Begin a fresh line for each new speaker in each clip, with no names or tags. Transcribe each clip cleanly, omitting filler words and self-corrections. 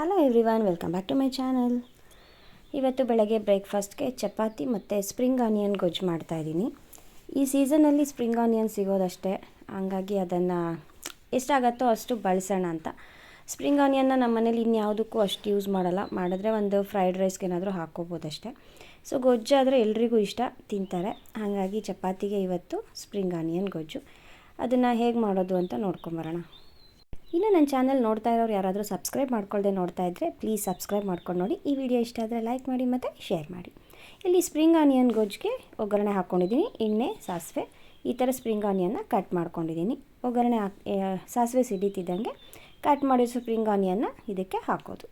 Hello everyone, welcome back to my channel. ಇವತ್ತು ಬೆಳಗ್ಗೆ ಬ್ರೇಕ್ಫಾಸ್ಟ್ಗೆ ಚಪಾತಿ ಮತ್ತು ಸ್ಪ್ರಿಂಗ್ ಆನಿಯನ್ ಗೊಜ್ಜು ಮಾಡ್ತಾಯಿದ್ದೀನಿ. ಈ ಸೀಸನಲ್ಲಿ ಸ್ಪ್ರಿಂಗ್ ಆನಿಯನ್ ಸಿಗೋದಷ್ಟೇ, ಹಂಗಾಗಿ ಅದನ್ನು ಎಷ್ಟಾಗತ್ತೋ ಅಷ್ಟು ಬಳಸೋಣ ಅಂತ. ಸ್ಪ್ರಿಂಗ್ ಆನಿಯನ್ನ ನಮ್ಮ ಮನೇಲಿ ಇನ್ಯಾವುದಕ್ಕೂ ಅಷ್ಟು ಯೂಸ್ ಮಾಡಲ್ಲ, ಮಾಡಿದ್ರೆ ಒಂದು ಫ್ರೈಡ್ ರೈಸ್ಗೆ ಏನಾದರೂ ಹಾಕ್ಕೋಬೋದಷ್ಟೇ. ಸೊ ಗೊಜ್ಜಾದರೆ ಎಲ್ರಿಗೂ ಇಷ್ಟ, ತಿಂತಾರೆ. ಹಾಗಾಗಿ ಚಪಾತಿಗೆ ಇವತ್ತು ಸ್ಪ್ರಿಂಗ್ ಆನಿಯನ್ ಗೊಜ್ಜು. ಅದನ್ನು ಹೇಗೆ ಮಾಡೋದು ಅಂತ ನೋಡ್ಕೊಂಬರೋಣ. ಇನ್ನು ನನ್ನ ಚಾನಲ್ ನೋಡ್ತಾ ಇರೋರು ಯಾರಾದರೂ ಸಬ್ಸ್ಕ್ರೈಬ್ ಮಾಡ್ಕೊಳ್ಳದೆ ನೋಡ್ತಾ ಇದ್ದರೆ ಪ್ಲೀಸ್ ಸಬ್ಸ್ಕ್ರೈಬ್ ಮಾಡ್ಕೊಂಡು ನೋಡಿ. ಈ ವಿಡಿಯೋ ಇಷ್ಟ ಆದರೆ ಲೈಕ್ ಮಾಡಿ ಮತ್ತು ಶೇರ್ ಮಾಡಿ. ಇಲ್ಲಿ ಸ್ಪ್ರಿಂಗ್ ಆನಿಯನ್ ಗೊಜ್ಜಿಗೆ ಒಗ್ಗರಣೆ ಹಾಕ್ಕೊಂಡಿದ್ದೀನಿ. ಎಣ್ಣೆ, ಸಾಸಿವೆ, ಈ ಥರ ಸ್ಪ್ರಿಂಗ್ ಆನಿಯನ್ನ ಕಟ್ ಮಾಡ್ಕೊಂಡಿದ್ದೀನಿ. ಒಗ್ಗರಣೆ ಸಾಸಿವೆ ಸಿಡಿತಿದ್ದಂಗೆ ಕಟ್ ಮಾಡಿರೋ ಸ್ಪ್ರಿಂಗ್ ಆನಿಯನ್ನ ಇದಕ್ಕೆ ಹಾಕೋದು.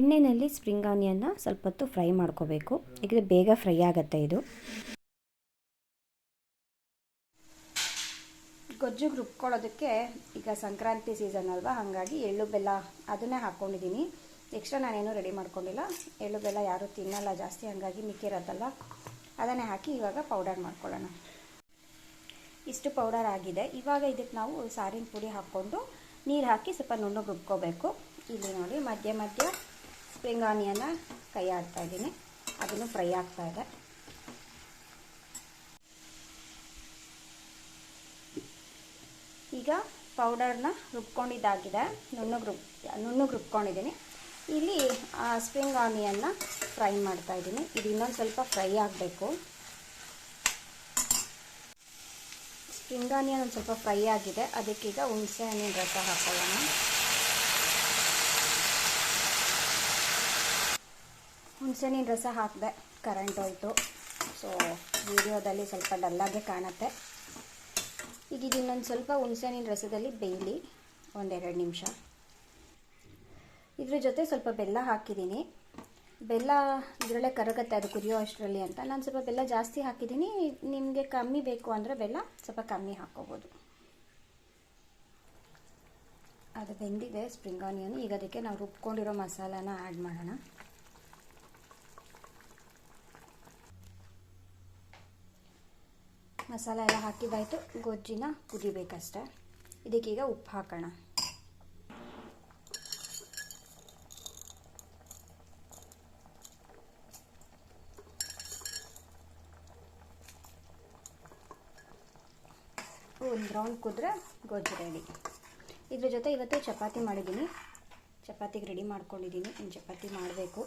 ಎಣ್ಣೆಯಲ್ಲಿ ಸ್ಪ್ರಿಂಗ್ ಆನಿಯನ್ನ ಸ್ವಲ್ಪ ಹೊತ್ತು ಫ್ರೈ ಮಾಡ್ಕೋಬೇಕು, ಯಾಕಂದರೆ ಬೇಗ ಫ್ರೈ ಆಗುತ್ತೆ ಇದು. ಗೊಜ್ಜಿಗೆ ರುಬ್ಕೊಳ್ಳೋದಕ್ಕೆ ಈಗ ಸಂಕ್ರಾಂತಿ ಸೀಸನ್ ಅಲ್ವಾ, ಹಾಗಾಗಿ ಎಳ್ಳು ಬೆಲ್ಲ ಅದನ್ನೇ ಹಾಕ್ಕೊಂಡಿದ್ದೀನಿ. ಎಕ್ಸ್ಟ್ರಾ ನಾನೇನು ರೆಡಿ ಮಾಡ್ಕೊಂಡಿಲ್ಲ. ಎಳ್ಳು ಬೆಲ್ಲ ಯಾರೂ ತಿನ್ನಲ್ಲ ಜಾಸ್ತಿ, ಹಾಗಾಗಿ ಮಿಕ್ಕಿರೋದಲ್ಲ ಅದನ್ನೇ ಹಾಕಿ ಇವಾಗ ಪೌಡರ್ ಮಾಡ್ಕೊಳ್ಳೋಣ. ಇಷ್ಟು ಪೌಡರ್ ಆಗಿದೆ. ಇವಾಗ ಇದಕ್ಕೆ ನಾವು ಸಾರಿನ ಪುಡಿ ಹಾಕ್ಕೊಂಡು ನೀರು ಹಾಕಿ ಸ್ವಲ್ಪ ನುಣ್ಣಗೆ ರುಬ್ಕೋಬೇಕು. ಇಲ್ಲಿ ನೋಡಿ ಮಧ್ಯ ಮಧ್ಯ ಸ್ಪ್ರಿಂಗ್ ಆನಿಯನ್ನ ಕೈ ಆಡ್ತಾಯಿದ್ದೀನಿ, ಅದನ್ನು ಫ್ರೈ ಆಗ್ತಾಯಿದೆ. ಈಗ ಪೌಡರ್ನ ರುಬ್ಕೊಂಡಿದ್ದಾಗಿದೆ, ನುಣ್ಣಗೆ ರುಬ್ಕೊಂಡಿದ್ದೀನಿ. ಇಲ್ಲಿ ಸ್ಪ್ರಿಂಗ್ ಆನಿಯನ್ನ ಫ್ರೈ ಮಾಡ್ತಾಯಿದ್ದೀನಿ. ಇದು ಇನ್ನೊಂದು ಸ್ವಲ್ಪ ಫ್ರೈ ಆಗಬೇಕು. ಸ್ಪ್ರಿಂಗ್ ಆನಿಯನ್ ಒಂದು ಸ್ವಲ್ಪ ಫ್ರೈ ಆಗಿದೆ, ಅದಕ್ಕೀಗ ಹುಣಸೆ ಹಣ್ಣಿನ ರಸ ಹಾಕೊಳ್ಳೋಣ. ಹುಣಸೆ ಹಣ್ಣಿನ ರಸ ಹಾಕಿದೆ, ಕರೆಂಟ್ ಹೋಯಿತು. ಸೊ ವಿಡಿಯೋದಲ್ಲಿ ಸ್ವಲ್ಪ ಡಲ್ಲಾಗೆ ಕಾಣುತ್ತೆ. ಈಗ ಇದು ಇನ್ನೊಂದು ಸ್ವಲ್ಪ ಹುಣಸೆಹಣ್ಣಿನ ರಸದಲ್ಲಿ ಬೇಯಲಿ ಒಂದೆರಡು ನಿಮಿಷ. ಇದ್ರ ಜೊತೆ ಸ್ವಲ್ಪ ಬೆಲ್ಲ ಹಾಕಿದ್ದೀನಿ. ಬೆಲ್ಲ ಇದರಲ್ಲೇ ಕರಗುತ್ತೆ ಅದು ಕುದಿಯೋ ಅಷ್ಟರಲ್ಲಿ ಅಂತ. ನಾನು ಸ್ವಲ್ಪ ಬೆಲ್ಲ ಜಾಸ್ತಿ ಹಾಕಿದ್ದೀನಿ. ನಿಮಗೆ ಕಮ್ಮಿ ಬೇಕು ಅಂದರೆ ಬೆಲ್ಲ ಸ್ವಲ್ಪ ಕಮ್ಮಿ ಹಾಕ್ಕೋಬೋದು. ಅದು ಬೆಂದಿದೆ ಸ್ಪ್ರಿಂಗ್ ಆನಿಯನ್. ಈಗ ಅದಕ್ಕೆ ನಾವು ರುಬ್ಕೊಂಡಿರೋ ಮಸಾಲಾನ ಆ್ಯಡ್ ಮಾಡೋಣ. ಮಸಾಲ ಎಲ್ಲ ಹಾಕಿದ್ದಾಯಿತು, ಗೊಜ್ಜಿನ ಕುದಿಬೇಕಷ್ಟೆ. ಇದಕ್ಕೀಗ ಉಪ್ಪು ಹಾಕೋಣ. ಒಂದು ರೌಂಡ್ ಕುದ್ರೆ ಗೊಜ್ಜು ರೆಡಿ. ಇದ್ರ ಜೊತೆ ಇವತ್ತು ಚಪಾತಿ ಮಾಡಿದ್ದೀನಿ, ಚಪಾತಿಗೆ ರೆಡಿ ಮಾಡ್ಕೊಂಡಿದ್ದೀನಿ. ಇನ್ನು ಚಪಾತಿ ಮಾಡಬೇಕು.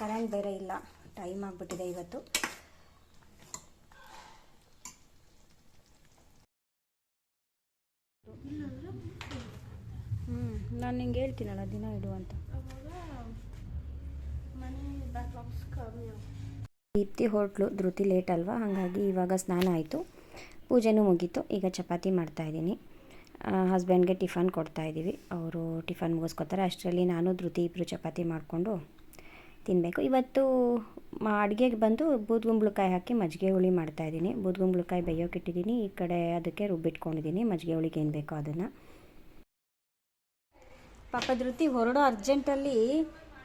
ಕರೆಂಟ್ ಬೇರೆ ಇಲ್ಲ, ಟೈಮ್ ಆಗಿಬಿಟ್ಟಿದೆ ಇವತ್ತು. ನಾನು ನಿಂಗೆ ಹೇಳ್ತೀನಲ್ಲ ದಿನ ಇಡು ಅಂತ. ದೀಪ್ತಿ ಹೋಟ್ಲು, ಧೃತಿ ಲೇಟ್ ಅಲ್ವಾ, ಹಾಗಾಗಿ ಇವಾಗ ಸ್ನಾನ ಆಯಿತು, ಪೂಜೆನೂ ಮುಗೀತು. ಈಗ ಚಪಾತಿ ಮಾಡ್ತಾಯಿದ್ದೀನಿ. ಹಸ್ಬೆಂಡ್ಗೆ ಟಿಫನ್ ಕೊಡ್ತಾಯಿದ್ದೀವಿ, ಅವರು ಟಿಫನ್ ಮುಗಿಸ್ಕೊತಾರೆ. ಅಷ್ಟರಲ್ಲಿ ನಾನು ಧೃತಿ ಇಬ್ಬರು ಚಪಾತಿ ಮಾಡಿಕೊಂಡು ತಿನ್ನಬೇಕು. ಇವತ್ತು ಅಡುಗೆಗೆ ಬಂದು ಬೂದ್ಗುಂಬಳಕಾಯಿ ಹಾಕಿ ಮಜ್ಜಿಗೆ ಹುಳಿ ಮಾಡ್ತಾಯಿದ್ದೀನಿ. ಬೂದ್ಗುಂಬಳಕಾಯಿ ಬೇಯೋಕ್ಕಿಟ್ಟಿದ್ದೀನಿ, ಈ ಕಡೆ ಅದಕ್ಕೆ ರುಬ್ಬಿಟ್ಕೊಂಡಿದ್ದೀನಿ ಮಜ್ಜಿಗೆ ಹುಳಿಗೆ ಏನು ಬೇಕೋ ಅದನ್ನು. ಪಾಪ ಧೃತಿ ಹೊರಡೋ ಅರ್ಜೆಂಟಲ್ಲಿ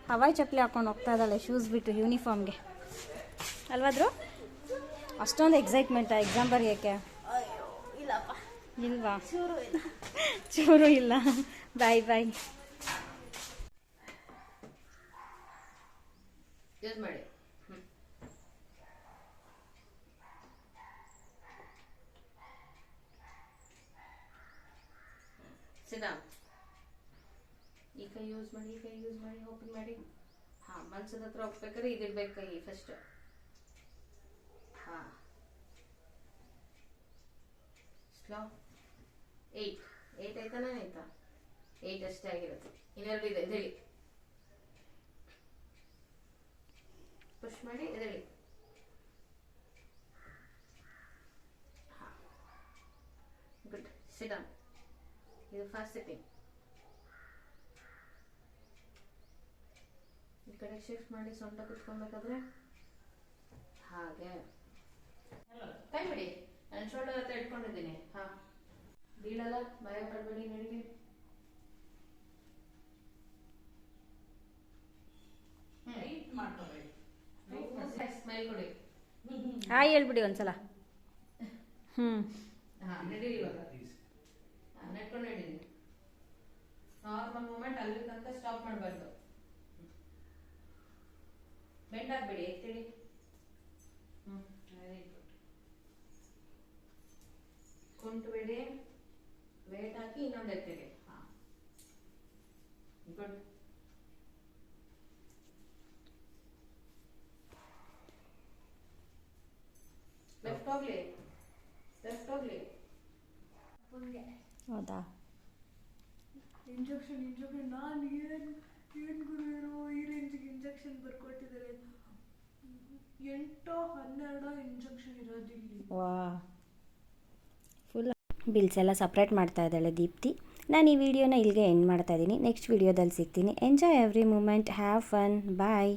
ಹವಾಯಿ ಚಪ್ಪಲಿ ಹಾಕ್ಕೊಂಡು ಹೋಗ್ತಾ ಇದ್ದಾಳೆ, ಶೂಸ್ ಬಿಟ್ಟು ಯೂನಿಫಾರ್ಮ್ಗೆ ಅಲ್ವಾದ್ರು. ಅಷ್ಟೊಂದು ಎಕ್ಸೈಟ್ಮೆಂಟಾ ಎಕ್ಸಾಮ್ ಬರೆಯೋಕ್ಕೆ? ಇಲ್ವಾ? ಚೂರು ಇಲ್ಲ. ಬಾಯ್ ಬಾಯ್.
ಈ ಕೈ ಯೂಸ್ ಮಾಡಿ ಓಪನ್ ಮಾಡಿ. ಹಾಂ, ಮನ್ಸದ ಹತ್ರ ಹೋಗ್ಬೇಕಾದ್ರೆ ಇದಿಡ್ಬೇಕು ಕೈ ಫಸ್ಟ್. ಹಾಂ, ಸ್ಲೋ. 8 ಆಯ್ತಾ? ನಾನು ಆಯ್ತಾ? 8 ಅಷ್ಟೇ ಆಗಿರುತ್ತೆ. ಇನ್ನೆರಡು ಇದೆ, ಎದೇಳಿ. ಪುಷ್ ಮಾಡಿ ಎದೇಳಿ. ಹಾಂ, ಗುಡ್. Sit down. ಇದು ಫಾಸ್ಟ್ ಸಿಟ್ಟಿಂಗ್. ಈ ಕಡೆ ಶಿಫ್ಟ್ ಮಾಡಿ ಸೊಂಟ ಕುತ್ಕೊಬೇಕಾದ್ರೆ ಹಾಗೆ ಕೈ ಬಿಡಿ. ನಾನು ಶೋಲ್ಡರ್ ಹತ್ರ ಇಟ್ಕೊಂಡಿದ್ದೀನಿ. ಹಾಂ, ಬೀಳಲ್ಲ, ಭಯ ಪಡಬೇಡಿ. ನಡಿಗೆ. ಸ್ಮೈಲ್ ಕೊಡಿ.
ಹಾಯ್ ಹೇಳ್ಬಿಡಿ ಒಂದ್ಸಲ.
ಹಾಂ, ನಡೀರಿ ಇವಾಗ. ಹಾಂ, ನಡ್ಕೊಂಡು ನಡೀರಿ. ನಾರ್ಮಲ್ ಮೂಮೆಂಟ್ ಅಲ್ಲಿ ತನಕ ಸ್ಟಾಪ್ ಮಾಡಬಾರ್ದು. ಬೆಂಡ್ ಆಗಬೇಡಿ, ಎತ್ತಿಡಿ. Very good. ಕುಂಟುಬೇಡಿ, ವೇಟ್ ಹಾಕಿ ಇನ್ನೊಂದು ಎತ್ತಿಡಿ. ಹಾಂ, ಗುಡ್. ಲೆಫ್ಟ್ ಹೋಗ್ಲಿ, ಲೆಫ್ಟ್ ಹೋಗ್ಲಿ.
ಹೌದಾ?
ಇಂಜೆಕ್ಷನ್ ನಾನು ಏನು ಗುರು ಈ ರೇಂಜಿಗೆ ಇಂಜೆಕ್ಷನ್ ಬರ್ಕೊಟ್ಟಿದ್ದಾರೆ. 8-12 ಇಂಜೆಕ್ಷನ್ ಇರೋದಿಲ್ಲಿ.
ವಾ, ಫುಲ್ ಬಿಲ್ಸ್ ಎಲ್ಲ ಸಪ್ರೇಟ್ ಮಾಡ್ತಾ ಇದ್ದಾಳೆ ದೀಪ್ತಿ. ನಾನು ಈ ವಿಡಿಯೋನ ಇಲ್ಲಿಗೆ ಎಂಡ್ ಮಾಡ್ತಾ ಇದ್ದೀನಿ. ನೆಕ್ಸ್ಟ್ ವಿಡಿಯೋದಲ್ಲಿ ಸಿಗ್ತೀನಿ. Enjoy every moment, have fun, bye.